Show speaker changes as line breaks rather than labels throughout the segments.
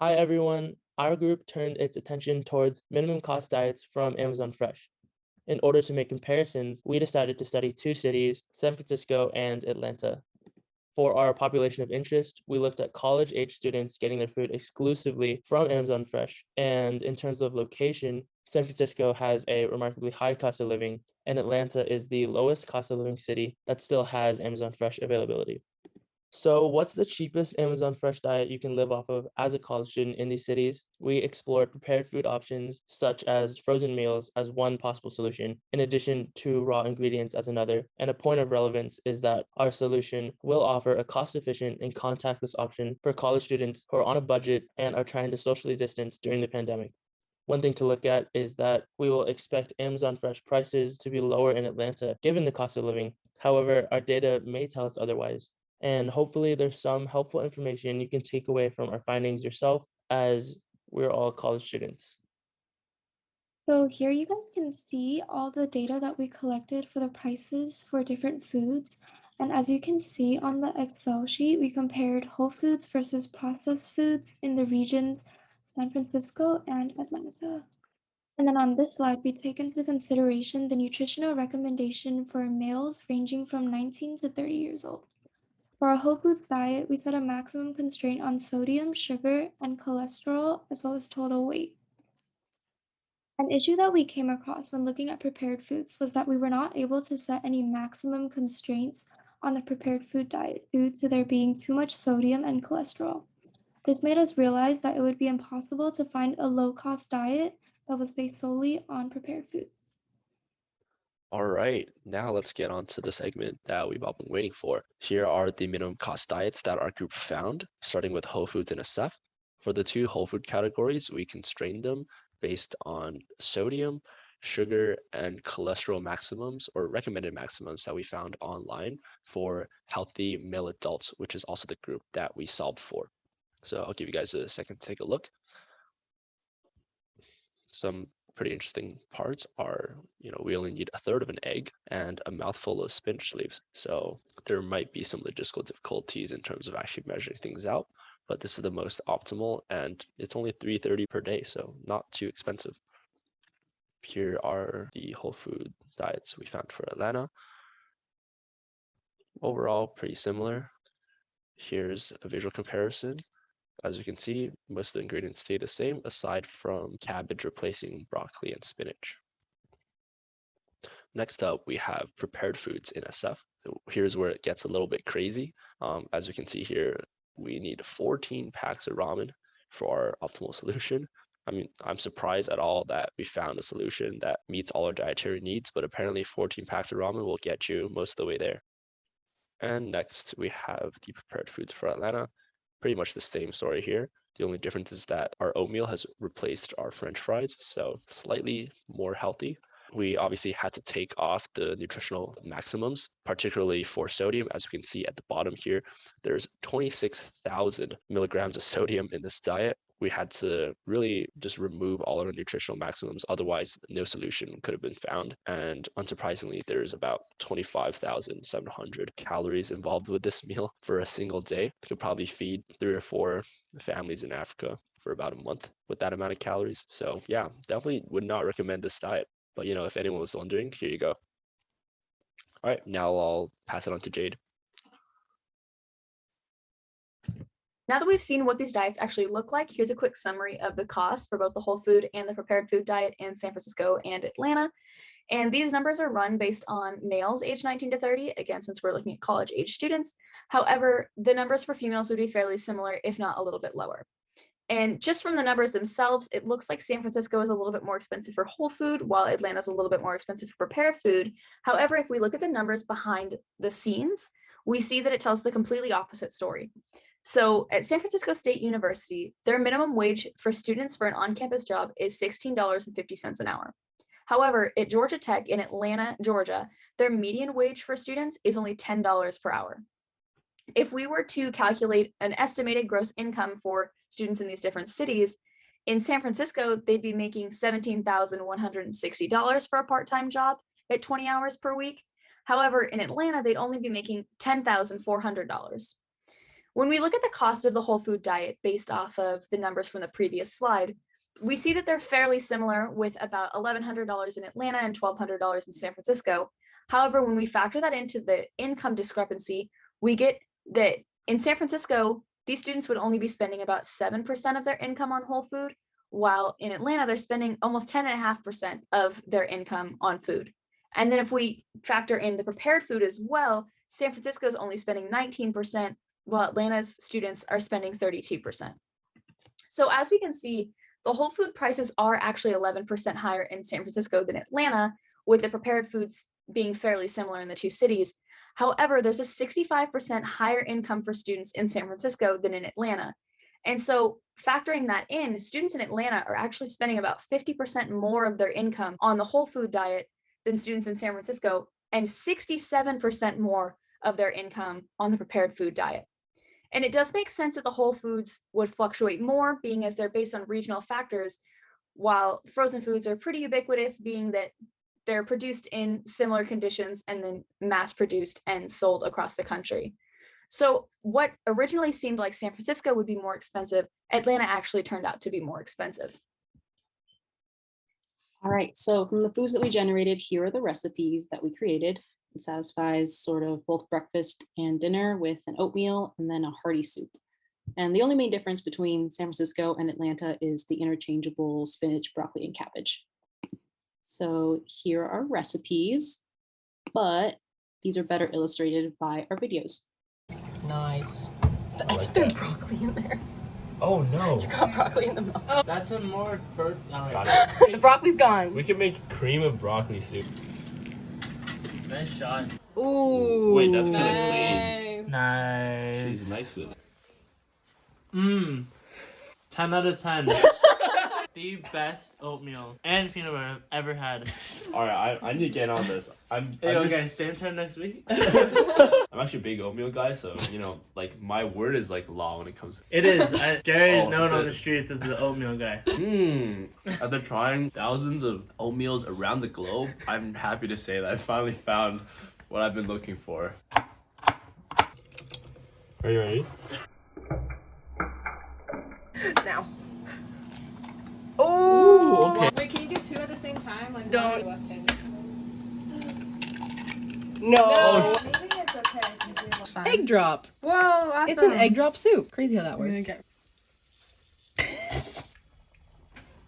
Hi everyone. Our group turned its attention towards minimum cost diets from Amazon Fresh. In order to make comparisons, we decided to study two cities, San Francisco and Atlanta. For our population of interest, we looked at college age students getting their food exclusively from Amazon Fresh. And in terms of location, San Francisco has a remarkably high cost of living, and Atlanta is the lowest cost of living city that still has Amazon Fresh availability. So, what's the cheapest Amazon Fresh diet you can live off of as a college student in these cities? We explored prepared food options such as frozen meals as one possible solution, in addition to raw ingredients as another. And a point of relevance is that our solution will offer a cost efficient and contactless option for college students who are on a budget and are trying to socially distance during the pandemic. One thing to look at is that we will expect Amazon Fresh prices to be lower in Atlanta given the cost of living. However, our data may tell us otherwise. And hopefully, there's some helpful information you can take away from our findings yourself as we're all college students.
So here you guys can see all the data that we collected for the prices for different foods. And as you can see on the Excel sheet, we compared whole foods versus processed foods in the regions San Francisco and Atlanta. And then on this slide, we take into consideration the nutritional recommendation for males ranging from 19 to 30 years old. For a whole foods diet, we set a maximum constraint on sodium, sugar, and cholesterol, as well as total weight. An issue that we came across when looking at prepared foods was that we were not able to set any maximum constraints on the prepared food diet due to there being too much sodium and cholesterol. This made us realize that it would be impossible to find a low cost diet that was based solely on prepared foods.
All right, now let's get on to the segment that we've all been waiting for. Here are the minimum cost diets that our group found, starting with whole foods and SF. For the two whole food categories, we constrained them based on sodium, sugar, and cholesterol maximums or recommended maximums that we found online for healthy male adults, which is also the group that we solved for. So I'll give you guys a second to take a look. Some pretty interesting parts are, we only need a third of an egg and a mouthful of spinach leaves. So there might be some logistical difficulties in terms of actually measuring things out, but this is the most optimal and it's only $3.30 per day, so not too expensive. Here are the whole food diets we found for Atlanta. Overall, pretty similar. Here's a visual comparison. As you can see, most of the ingredients stay the same aside from cabbage replacing broccoli and spinach. Next up, we have prepared foods in SF. So here's where it gets a little bit crazy. As you can see here, we need 14 packs of ramen for our optimal solution. I mean, I'm surprised at all that we found a solution that meets all our dietary needs, but apparently 14 packs of ramen will get you most of the way there. And next, we have the prepared foods for Atlanta. Pretty much the same story here. The only difference is that our oatmeal has replaced our French fries, so slightly more healthy. We obviously had to take off the nutritional maximums, particularly for sodium. As you can see at the bottom here, there's 26,000 milligrams of sodium in this diet. We had to really just remove all our nutritional maximums. Otherwise, no solution could have been found. And unsurprisingly, there's about 25,700 calories involved with this meal for a single day. It could probably feed 3 or 4 families in Africa for about a month with that amount of calories. So yeah, definitely would not recommend this diet. But if anyone was wondering, here you go. All right, now I'll pass it on to Jade.
Now that we've seen what these diets actually look like, here's a quick summary of the costs for both the whole food and the prepared food diet in San Francisco and Atlanta. And these numbers are run based on males age 19 to 30, again, since we're looking at college age students. However, the numbers for females would be fairly similar, if not a little bit lower. And just from the numbers themselves, it looks like San Francisco is a little bit more expensive for whole food, while Atlanta is a little bit more expensive for prepared food. However, if we look at the numbers behind the scenes, we see that it tells the completely opposite story. So at San Francisco State University, their minimum wage for students for an on-campus job is $16.50 an hour. However, at Georgia Tech in Atlanta, Georgia, their median wage for students is only $10 per hour. If we were to calculate an estimated gross income for students in these different cities, in San Francisco, they'd be making $17,160 for a part-time job at 20 hours per week. However, in Atlanta, they'd only be making $10,400. When we look at the cost of the whole food diet based off of the numbers from the previous slide, we see that they're fairly similar with about $1,100 in Atlanta and $1,200 in San Francisco. However, when we factor that into the income discrepancy, we get that in San Francisco, these students would only be spending about 7% of their income on whole food, while in Atlanta, they're spending almost 10.5% of their income on food. And then if we factor in the prepared food as well, San Francisco is only spending 19%, while Atlanta's students are spending 32%. So as we can see, the whole food prices are actually 11% higher in San Francisco than Atlanta, with the prepared foods being fairly similar in the two cities. However, there's a 65% higher income for students in San Francisco than in Atlanta. And so factoring that in, students in Atlanta are actually spending about 50% more of their income on the whole food diet than students in San Francisco, and 67% more of their income on the prepared food diet. And it does make sense that the whole foods would fluctuate more, being as they're based on regional factors, while frozen foods are pretty ubiquitous, being that they're produced in similar conditions and then mass produced and sold across the country. So what originally seemed like San Francisco would be more expensive, Atlanta actually turned out to be more expensive.
All right, so from the foods that we generated, here are the recipes that we created. It satisfies sort of both breakfast and dinner with an oatmeal and then a hearty soup. And the only main difference between San Francisco and Atlanta is the interchangeable spinach, broccoli, and cabbage. So here are recipes, but these are better illustrated by our videos.
Nice. I think there's broccoli in there.
Oh no.
You got broccoli in the mouth. Oh.
That's a more bird.
Got it.
The broccoli's gone.
We can make cream of broccoli soup.
Nice shot.
Ooh.
Wait, that's kind of clean.
Nice.
She's nice with it.
10 out of 10. The best oatmeal and peanut butter I've ever had.
All right, I need to get on this.
Hey, okay, same time next week.
I'm actually a big oatmeal guy, so you know, like my word is like law when it comes.
It is. Jerry is
Oh,
known on
good.
the streets as the oatmeal guy.
After trying thousands of oatmeals around the globe, I'm happy to say that I finally found what I've been looking for. Are you ready?
Now.
Ooh, okay.
Wait, can you do two at the same time? Like
Don't.
left-handed.
No.
Oh,
Maybe it's okay since we
Egg drop.
Whoa, awesome.
It's an egg drop soup. Crazy how that works.
Okay.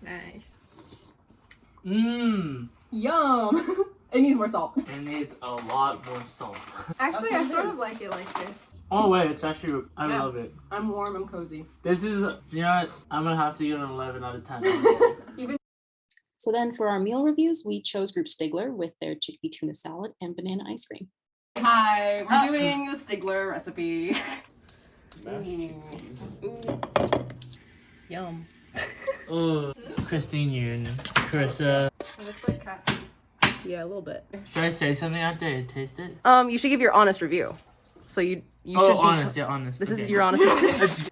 Nice.
Yum. It needs more salt.
It needs a lot more salt.
Actually,
Okay,
I sort
this.
of like it like this.
Oh wait, it's actually, I
Yeah.
love it.
I'm warm, I'm cozy.
This is, you know what, I'm gonna have to give it an 11 out of 10.
So then for our meal reviews, we chose Group Stigler with their chickpea tuna salad and banana ice cream.
Hi, we're doing the Stigler recipe.
mashed
Ooh.
chickpeas.
Ooh. Yum.
Oh, Christine Yoon, Carissa.
It looks like cat food.
Yeah, a little bit.
Should I say something after I taste it?
You should give your honest review. So you should
Oh,
be
honest, yeah, honest.
This
okay.
is your honest review.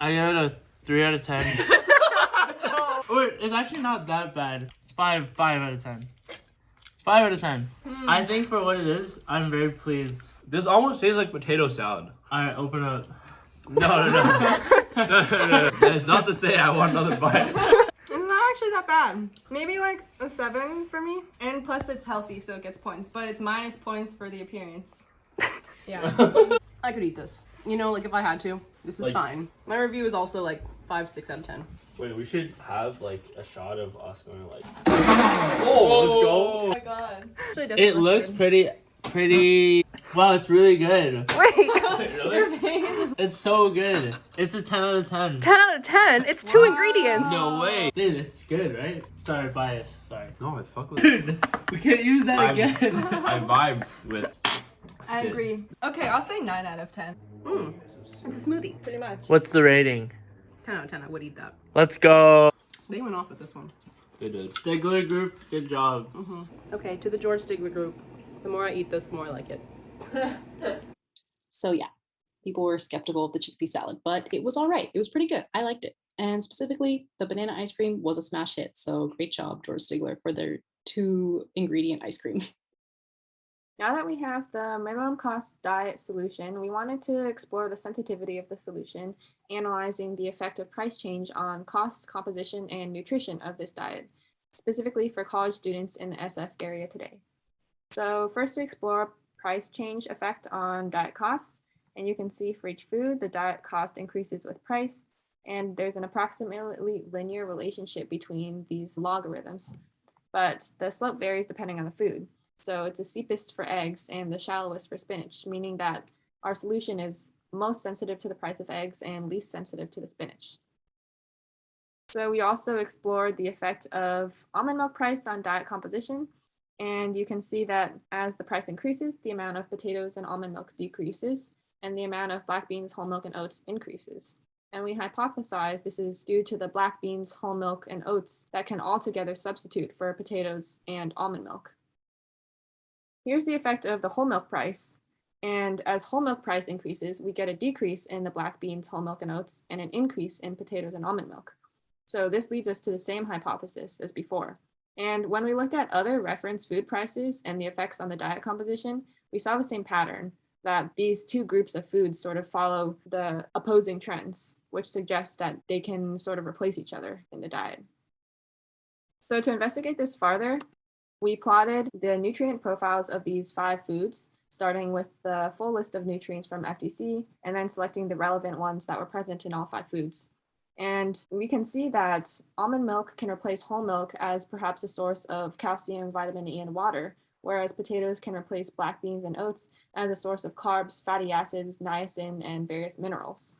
I give it a 3 out of 10. Wait, it's actually not that bad. 5 out of 10. 5 out of 10. I think for what it is, I'm very pleased.
This almost tastes like potato salad.
Alright, open up.
No. That's not to say I want another bite.
It's not actually that bad. Maybe like a 7 for me. And plus it's healthy, so it gets points. But it's minus points for the appearance. Yeah.
I could eat this. You know, like if I had to. This is
Like-
fine. My review is also like 5, 6 out of 10.
Wait, we should have like a shot of us going like. Oh, let's go.
Oh my god. Actually, doesn't
It
look
looks
good.
pretty. Wow, it's really good.
Wait,
Really?
It's so good. It's a 10 out of 10.
10 out of 10? It's 2
Wow.
ingredients.
No way. Dude, it's good, right? Sorry, bias. Sorry.
No, I fuck with.
Dude, we can't use that
I'm-
again.
I vibe with. It's
I
good.
agree. Okay, I'll say 9 out of 10.
It's a smoothie.
Pretty much.
What's the rating?
10 out of 10, I would eat that.
Let's go.
They went off with this one.
It is.
Stigler group, good job.
Okay, to the George Stigler group. The more I eat this, the more I like it.
So yeah, people were skeptical of the chickpea salad, but it was all right. It was pretty good. I liked it. And specifically, the banana ice cream was a smash hit. So great job, George Stigler, for their 2 ingredient ice cream.
Now that we have the minimum cost diet solution, we wanted to explore the sensitivity of the solution, analyzing the effect of price change on cost, composition, and nutrition of this diet, specifically for college students in the SF area today. So first we explore price change effect on diet cost, and you can see for each food, the diet cost increases with price, and there's an approximately linear relationship between these logarithms, but the slope varies depending on the food. So it's the steepest for eggs and the shallowest for spinach, meaning that our solution is most sensitive to the price of eggs and least sensitive to the spinach. So we also explored the effect of almond milk price on diet composition. And you can see that as the price increases, the amount of potatoes and almond milk decreases, and the amount of black beans, whole milk, and oats increases. And we hypothesize this is due to the black beans, whole milk, and oats that can altogether substitute for potatoes and almond milk. Here's the effect of the whole milk price. And as whole milk price increases, we get a decrease in the black beans, whole milk, and oats, and an increase in potatoes and almond milk. So this leads us to the same hypothesis as before. And when we looked at other reference food prices and the effects on the diet composition, we saw the same pattern, that these two groups of foods sort of follow the opposing trends, which suggests that they can sort of replace each other in the diet. So to investigate this farther, we plotted the nutrient profiles of these 5 foods, starting with the full list of nutrients from FDC, and then selecting the relevant ones that were present in all 5 foods. And we can see that almond milk can replace whole milk as perhaps a source of calcium, vitamin E, and water, whereas potatoes can replace black beans and oats as a source of carbs, fatty acids, niacin, and various minerals.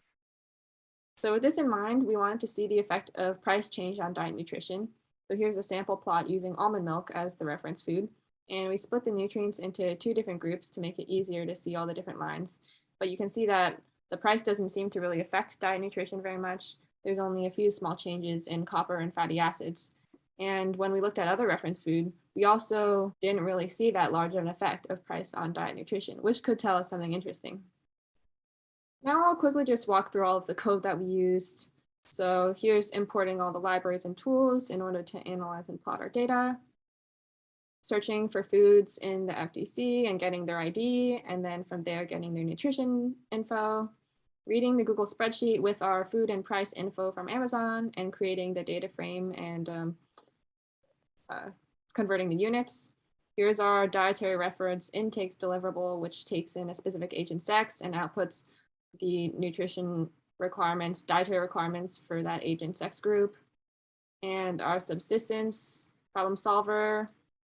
So with this in mind, we wanted to see the effect of price change on diet nutrition. So here's a sample plot using almond milk as the reference food. And we split the nutrients into 2 different groups to make it easier to see all the different lines. But you can see that the price doesn't seem to really affect diet nutrition very much. There's only a few small changes in copper and fatty acids. And when we looked at other reference food, we also didn't really see that large of an effect of price on diet nutrition, which could tell us something interesting. Now I'll quickly just walk through all of the code that we used. So here's importing all the libraries and tools in order to analyze and plot our data, searching for foods in the FDC and getting their ID, and then from there getting their nutrition info, reading the Google spreadsheet with our food and price info from Amazon, and creating the data frame and converting the units. Here's our dietary reference intakes deliverable, which takes in a specific age and sex and outputs the nutrition requirements, dietary requirements for that age and sex group. And our subsistence problem solver,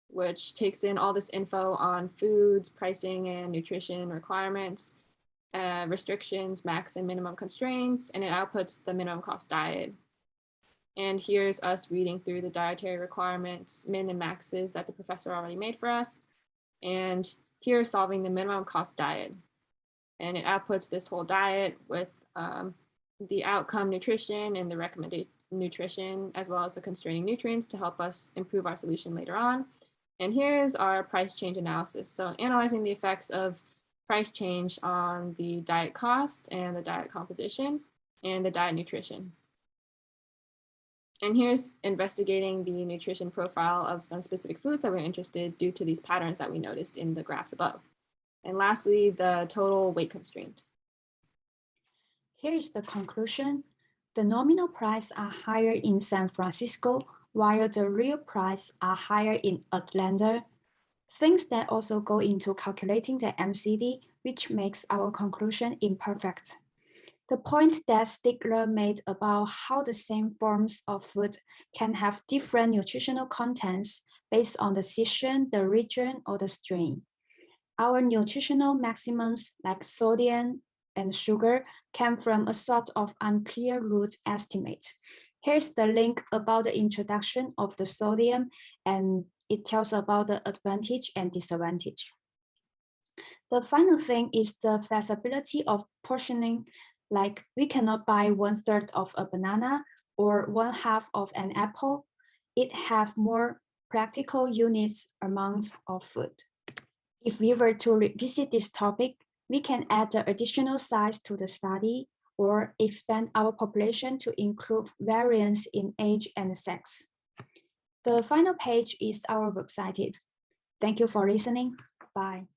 which takes in all this info on foods, pricing, and nutrition requirements, restrictions, max and minimum constraints, and it outputs the minimum cost diet. And here's us reading through the dietary requirements, min and maxes that the professor already made for us. And here solving the minimum cost diet. And it outputs this whole diet with the outcome nutrition and the recommended nutrition, as well as the constraining nutrients to help us improve our solution later on. And here's our price change analysis. So analyzing the effects of price change on the diet cost and the diet composition and the diet nutrition. And here's investigating the nutrition profile of some specific foods that we're interested due to these patterns that we noticed in the graphs above. And lastly, the total weight constraint.
Here is the conclusion. The nominal price are higher in San Francisco, while the real price are higher in Atlanta. Things that also go into calculating the MCD, which makes our conclusion imperfect. The point that Stigler made about how the same forms of food can have different nutritional contents based on the season, the region, or the strain. Our nutritional maximums like sodium and sugar came from a sort of unclear root estimate. Here's the link about the introduction of the sodium, and it tells about the advantage and disadvantage. The final thing is the flexibility of portioning, like we cannot buy 1/3 of a banana or 1/2 of an apple. It have more practical units amounts of food. If we were to revisit this topic, we can add the additional size to the study or expand our population to include variance in age and sex. The final page is our works cited. Thank you for listening. Bye. Bye.